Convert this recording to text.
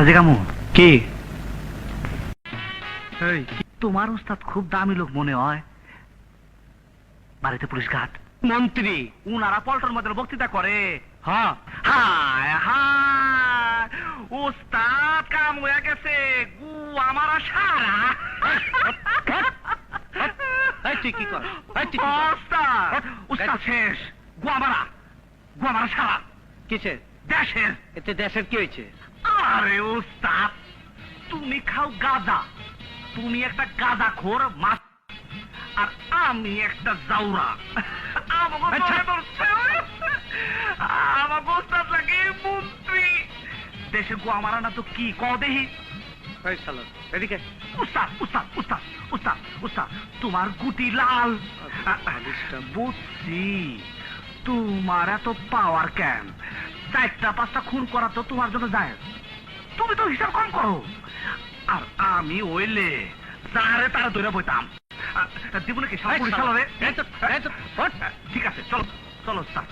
জিগামু কি তোমার উস্তাদ খুব দামি লোক মনে হয়। বাড়িতে পুলিশ ঘাট মন্ত্রী উনারা পল্টন মধ্যে বক্তৃতা করে। হ্যাঁ হায় হায় উস্তাদ কাম হয়ে গেছে গু আমার সারা। এই তুই কি কর এই তুই কি কর? উস্তাদ উস্তাদ শেষ গুয়ামারা গুয়ামারা সারা কিসের দেশের। এতে দেশের কি হয়েছে? আরে উস্তাদ তুমি খাও গাঁজা, তুমি একটা গাঁজা খোর মাছ, আর আমি একটা জাউরা। আমাকে আচ্ছা। ধরে ধরছে। আমাকে উস্তাদ লাগে মন্ত্রী। দেশে গোয়া মারা না তো কি ক দেহি। এই শালা এদিকে উস্তাদ উস্তাদ উস্তাদ উস্তাদ উস্তাদ তোমার গুটি লাল। বুঝছি তোমার এত পাওয়ার কেন? 4টা-5টা খুন করা তো তোমার জন্য যায়, তুমি তো হিসাব কম করো। আর আমি ওইলে যারে তারা ধরে বইতাম। জীবনে কি সব পুলিশ চালাবে? ঠিক আছে চলো চলো স্যার।